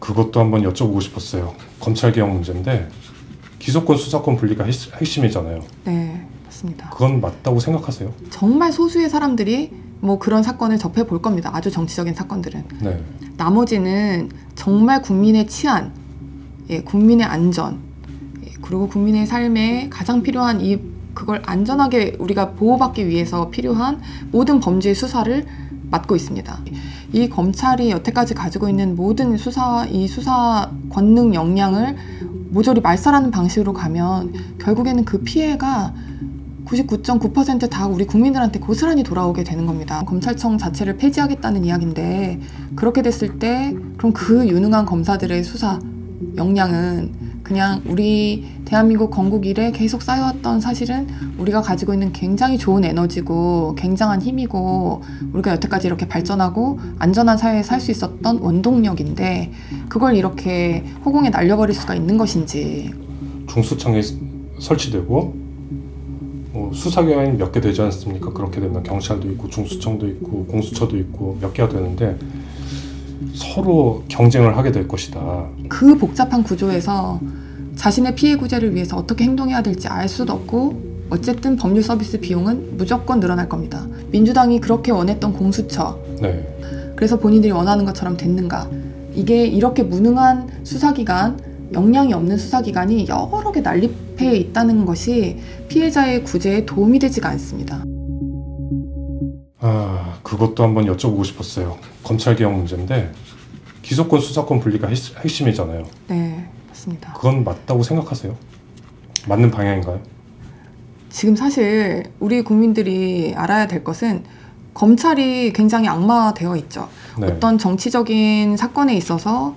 그것도 한번 여쭤보고 싶었어요. 검찰개혁 문제인데 기소권, 수사권 분리가 핵심이잖아요. 네, 맞습니다. 그건 맞다고 생각하세요? 정말 소수의 사람들이 뭐 그런 사건을 접해 볼 겁니다. 아주 정치적인 사건들은. 네. 나머지는 정말 국민의 치안, 국민의 안전, 그리고 국민의 삶에 가장 필요한 그걸 안전하게 우리가 보호받기 위해서 필요한 모든 범죄의 수사를 맡고 있습니다. 이 검찰이 여태까지 가지고 있는 모든 수사 권능 역량을 모조리 말살하는 방식으로 가면 결국에는 그 피해가 99.9% 다 우리 국민들한테 고스란히 돌아오게 되는 겁니다. 검찰청 자체를 폐지하겠다는 이야기인데 그렇게 됐을 때 그럼 그 유능한 검사들의 수사 역량은 그냥 우리 대한민국 건국 이래 계속 쌓여왔던 사실은 우리가 가지고 있는 굉장히 좋은 에너지고 굉장한 힘이고 우리가 여태까지 이렇게 발전하고 안전한 사회에 살 수 있었던 원동력인데 그걸 이렇게 허공에 날려버릴 수가 있는 것인지. 중수청에 설치되고 수사기관이 몇 개 되지 않습니까? 그렇게 되면 경찰도 있고 중수청도 있고 공수처도 있고 몇 개가 되는데 서로 경쟁을 하게 될 것이다. 그 복잡한 구조에서 자신의 피해 구제를 위해서 어떻게 행동해야 될지 알 수도 없고 어쨌든 법률 서비스 비용은 무조건 늘어날 겁니다. 민주당이 그렇게 원했던 공수처, 네. 그래서 본인들이 원하는 것처럼 됐는가. 이게 이렇게 무능한 수사기관, 역량이 없는 수사기관이 여러 개 난립해 있다는 것이 피해자의 구제에 도움이 되지가 않습니다. 그것도 한번 여쭤보고 싶었어요. 검찰개혁 문제인데 기소권, 수사권 분리가 핵심이잖아요. 네, 맞습니다. 그건 맞다고 생각하세요? 맞는 방향인가요? 지금 사실 우리 국민들이 알아야 될 것은 검찰이 굉장히 악마되어 있죠. 네. 어떤 정치적인 사건에 있어서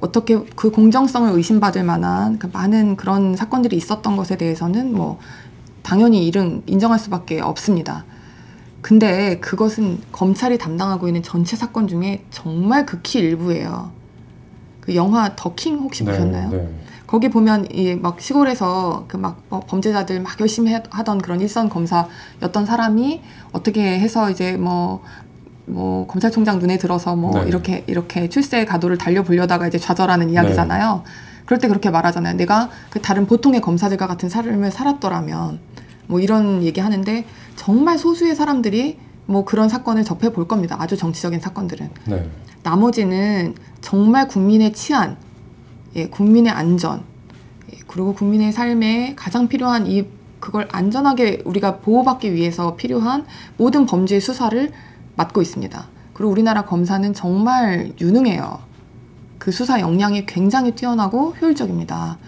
어떻게 그 공정성을 의심받을 만한 많은 그런 사건들이 있었던 것에 대해서는 뭐 당연히 인정할 수밖에 없습니다. 근데 그것은 검찰이 담당하고 있는 전체 사건 중에 정말 극히 일부예요. 그 영화 더킹 혹시 보셨나요? 네. 거기 보면 막 시골에서 범죄자들 막 열심히 하던 그런 일선 검사였던 사람이 어떻게 해서 이제 뭐 검찰총장 눈에 들어서 네. 이렇게 출세 가도를 달려보려다가 이제 좌절하는 이야기잖아요. 네. 그럴 때 그렇게 말하잖아요. 내가 그 다른 보통의 검사들과 같은 삶을 살았더라면 뭐 이런 얘기 하는데 정말 소수의 사람들이 뭐 그런 사건을 접해 볼 겁니다. 아주 정치적인 사건들은. 네. 나머지는 정말 국민의 치안, 국민의 안전, 그리고 국민의 삶에 가장 필요한 그걸 안전하게 우리가 보호받기 위해서 필요한 모든 범죄의 수사를 맡고 있습니다. 그리고 우리나라 검사는 정말 유능해요. 그 수사 역량이 굉장히 뛰어나고 효율적입니다.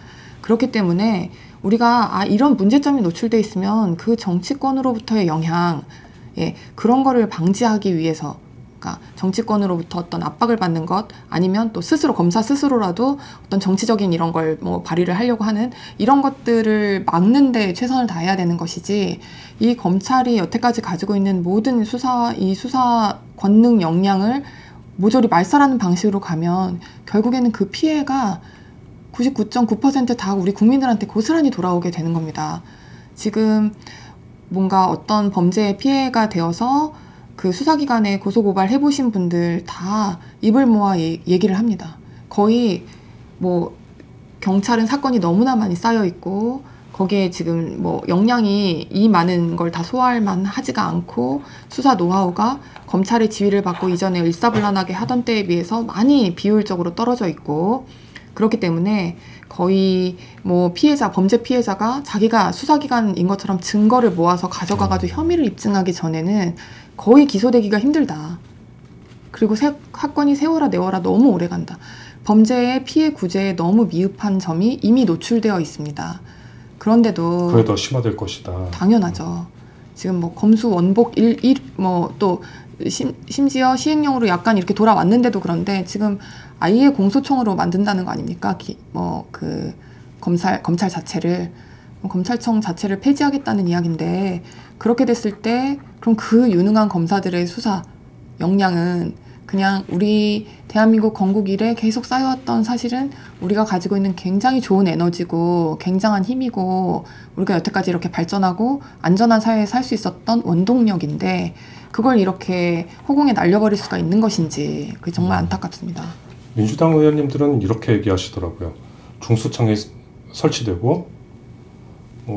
그렇기 때문에 우리가 이런 문제점이 노출돼 있으면 그 정치권으로부터의 영향, 그런 거를 방지하기 위해서, 그러니까 정치권으로부터 어떤 압박을 받는 것, 아니면 또 스스로 검사 스스로라도 어떤 정치적인 이런 걸 뭐 발휘를 하려고 하는 이런 것들을 막는 데 최선을 다해야 되는 것이지, 이 검찰이 여태까지 가지고 있는 모든 수사 권능 역량을 모조리 말살하는 방식으로 가면 결국에는 그 피해가 99.9% 다 우리 국민들한테 고스란히 돌아오게 되는 겁니다. 지금 뭔가 어떤 범죄의 피해가 되어서 그 수사기관에 고소고발 해보신 분들 다 입을 모아 얘기를 합니다. 거의 뭐 경찰은 사건이 너무나 많이 쌓여 있고 거기에 지금 뭐 역량이 이 많은 걸 다 소화할 만하지가 않고 수사 노하우가 검찰의 지휘를 받고 이전에 일사불란하게 하던 때에 비해서 많이 비효율적으로 떨어져 있고, 그렇기 때문에 거의 뭐 범죄 피해자가 자기가 수사기관인 것처럼 증거를 모아서 가져가가지고 혐의를 입증하기 전에는 거의 기소되기가 힘들다. 그리고 사건이 세워라 내워라 너무 오래 간다. 범죄의 피해 구제에 너무 미흡한 점이 이미 노출되어 있습니다. 그런데도 그게 더 심화될 것이다. 당연하죠. 지금 뭐 검수 원복 또 심지어 시행령으로 약간 이렇게 돌아왔는데도 그런데 지금 아예 공소청으로 만든다는 거 아닙니까? 검찰 자체를, 검찰청 자체를 폐지하겠다는 이야기인데, 그렇게 됐을 때 그럼 그 유능한 검사들의 수사 역량은 그냥 우리 대한민국 건국 이래 계속 쌓여왔던 사실은 우리가 가지고 있는 굉장히 좋은 에너지고 굉장한 힘이고 우리가 여태까지 이렇게 발전하고 안전한 사회에 살 수 있었던 원동력인데 그걸 이렇게 허공에 날려버릴 수가 있는 것인지, 그게 정말 안타깝습니다. 민주당 의원님들은 이렇게 얘기하시더라고요. 중수청이 설치되고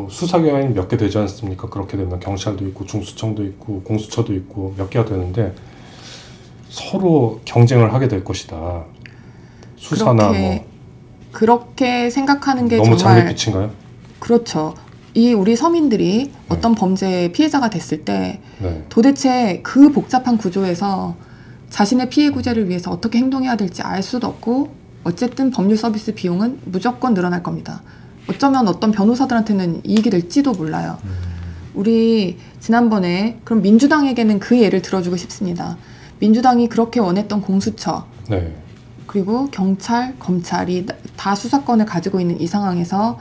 수사기관이 몇 개 되지 않습니까? 그렇게 되면 경찰도 있고 중수청도 있고 공수처도 있고 몇 개가 되는데 서로 경쟁을 하게 될 것이다. 수사나 그렇게 생각하는 게 너무 정말 장밋빛인가요? 그렇죠. 이 우리 서민들이 어떤 범죄의 피해자가 됐을 때 네. 도대체 그 복잡한 구조에서 자신의 피해 구제를 위해서 어떻게 행동해야 될지 알 수도 없고 어쨌든 법률 서비스 비용은 무조건 늘어날 겁니다. 어쩌면 어떤 변호사들한테는 이익이 될지도 몰라요. 우리 지난번에 그럼 민주당에게는 그 예를 들어주고 싶습니다. 민주당이 그렇게 원했던 공수처 네. 그리고 경찰, 검찰이 다 수사권을 가지고 있는 이 상황에서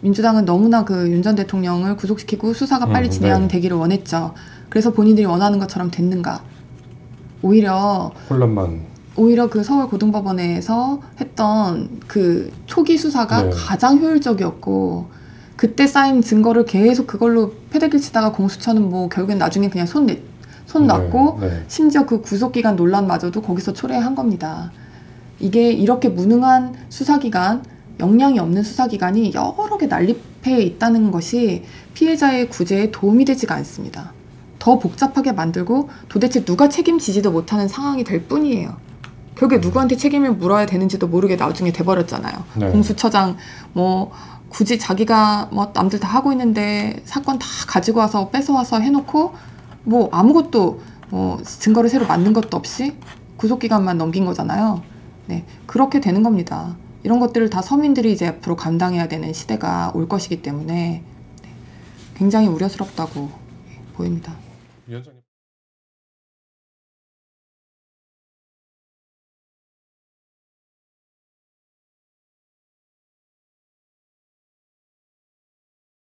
민주당은 너무나 그 윤 전 대통령을 구속시키고 수사가 빨리 진행되기를 원했죠. 그래서 본인들이 원하는 것처럼 됐는가? 오히려 그 서울 고등법원에서 했던 그 초기 수사가 가장 효율적이었고 그때 쌓인 증거를 계속 그걸로 패대기를 치다가 공수처는 뭐 결국엔 나중에 그냥 손 놨고 심지어 그 구속기간 논란마저도 거기서 초래한 겁니다. 이게 이렇게 무능한 수사기관, 역량이 없는 수사기관이 여러 개 난립해 있다는 것이 피해자의 구제에 도움이 되지가 않습니다. 더 복잡하게 만들고 도대체 누가 책임지지도 못하는 상황이 될 뿐이에요. 결국에 누구한테 책임을 물어야 되는지도 모르게 나중에 돼버렸잖아요. 네. 공수처장 굳이 자기가 남들 다 하고 있는데 사건 다 가지고 와서 뺏어와서 해놓고 아무것도 증거를 새로 만든 것도 없이 구속기간만 넘긴 거잖아요. 네, 그렇게 되는 겁니다. 이런 것들을 다 서민들이 이제 앞으로 감당해야 되는 시대가 올 것이기 때문에 굉장히 우려스럽다고 보입니다. 위원장님.